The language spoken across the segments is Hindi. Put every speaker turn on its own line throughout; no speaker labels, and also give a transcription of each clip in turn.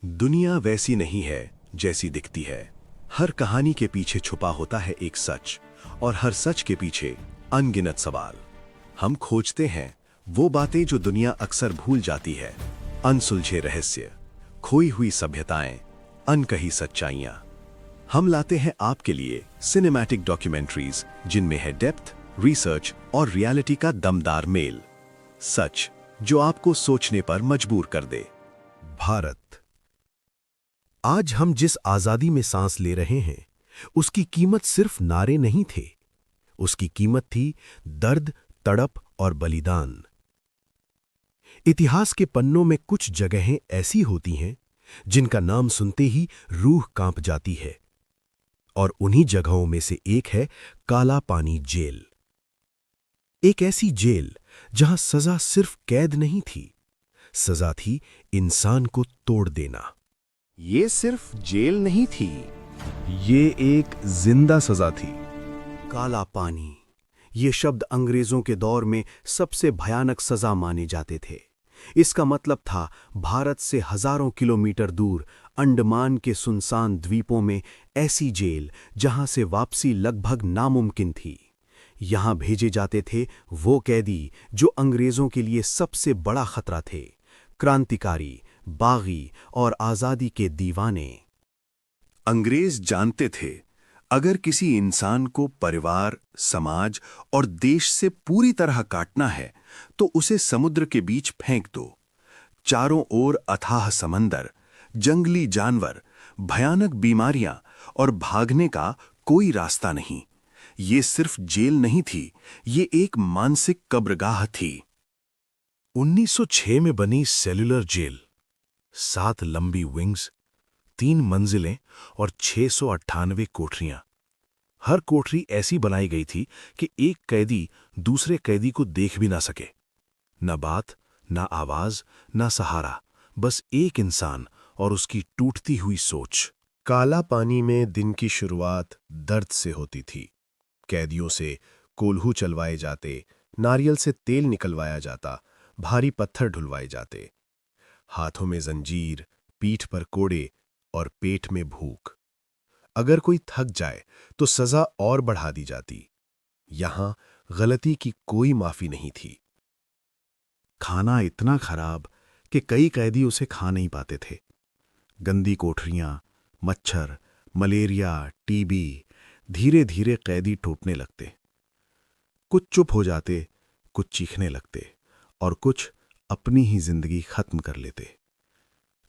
दुनिया वैसी नहीं है जैसी दिखती है। हर कहानी के पीछे छुपा होता है एक सच, और हर सच के पीछे अनगिनत सवाल। हम खोजते हैं वो बातें जो दुनिया अक्सर भूल जाती है। अनसुलझे रहस्य, खोई हुई सभ्यताएं, अनकही सच्चाइयां। हम लाते हैं आपके लिए सिनेमैटिक डॉक्यूमेंट्रीज जिनमें है डेप्थ, रिसर्च और रियलिटी का दमदार मेल। सच जो आपको सोचने पर मजबूर कर दे। भारत। आज हम जिस आजादी में सांस ले रहे हैं, उसकी कीमत सिर्फ नारे नहीं थे। उसकी कीमत थी दर्द, तड़प और बलिदान। इतिहास के पन्नों में कुछ जगहें ऐसी होती हैं जिनका नाम सुनते ही रूह कांप जाती है, और उन्हीं जगहों में से एक है काला पानी जेल। एक ऐसी जेल जहां सजा सिर्फ कैद नहीं थी, सजा थी इंसान को तोड़ देना।
ये सिर्फ जेल नहीं थी,
ये एक जिंदा सजा थी। काला पानी, ये शब्द अंग्रेजों के दौर में सबसे भयानक सजा माने जाते थे। इसका मतलब था भारत से हजारों किलोमीटर दूर अंडमान के सुनसान द्वीपों में ऐसी जेल जहां से वापसी लगभग नामुमकिन थी। यहां भेजे जाते थे वो कैदी जो अंग्रेजों के लिए सबसे बड़ा खतरा थे, क्रांतिकारी, बागी और आजादी के दीवाने। अंग्रेज जानते थे, अगर किसी इंसान को परिवार, समाज और देश से पूरी तरह काटना है तो उसे समुद्र के बीच फेंक दो। चारों ओर अथाह समंदर, जंगली जानवर, भयानक बीमारियां और भागने का कोई रास्ता नहीं। ये सिर्फ जेल नहीं थी, ये एक मानसिक कब्रगाह थी। 1906 में बनी सेल्युलर जेल, 7 लंबी विंग्स, 3 मंजिलें और 698 कोठरियां। हर कोठरी ऐसी बनाई गई थी कि एक कैदी दूसरे कैदी को देख भी ना सके। न बात, न आवाज, न सहारा, बस एक इंसान और उसकी टूटती हुई सोच। काला पानी में दिन की शुरुआत दर्द से होती थी। कैदियों से कोल्हू चलवाए जाते, नारियल से तेल निकलवाया जाता, भारी पत्थर ढुलवाए जाते। हाथों में जंजीर, पीठ पर कोड़े और पेट में भूख। अगर कोई थक जाए तो सजा और बढ़ा दी जाती। यहां गलती की कोई माफी नहीं थी। खाना इतना खराब कि कई कैदी उसे खा नहीं पाते थे। गंदी कोठरियां, मच्छर, मलेरिया, टीबी, धीरे धीरे कैदी टूटने लगते। कुछ चुप हो जाते, कुछ चीखने लगते और कुछ अपनी ही जिंदगी खत्म कर लेते।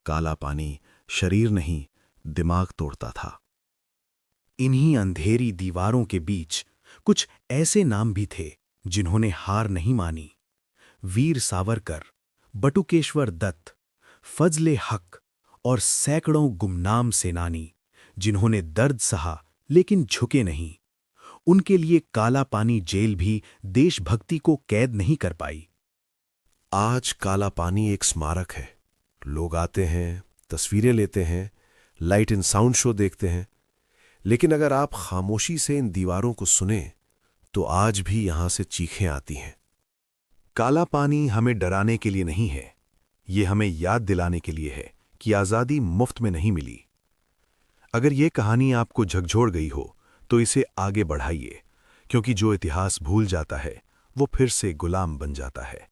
काला पानी शरीर नहीं, दिमाग तोड़ता था। इन्हीं अंधेरी दीवारों के बीच कुछ ऐसे नाम भी थे जिन्होंने हार नहीं मानी। वीर सावरकर, बटुकेश्वर दत्त, फजले हक और सैकड़ों गुमनाम सेनानी जिन्होंने दर्द सहा लेकिन झुके नहीं। उनके लिए काला पानी जेल भी देशभक्ति को कैद नहीं कर पाई। आज काला पानी एक स्मारक है। लोग आते हैं, तस्वीरें लेते हैं, लाइट एंड साउंड शो देखते हैं, लेकिन अगर आप खामोशी से इन दीवारों को सुने तो आज भी यहां से चीखें आती हैं। काला पानी हमें डराने के लिए नहीं है, ये हमें याद दिलाने के लिए है कि आजादी मुफ्त में नहीं मिली। अगर ये कहानी आपको झकझोर गई हो तो इसे आगे बढ़ाइए, क्योंकि जो इतिहास भूल जाता है वो फिर से गुलाम बन जाता है।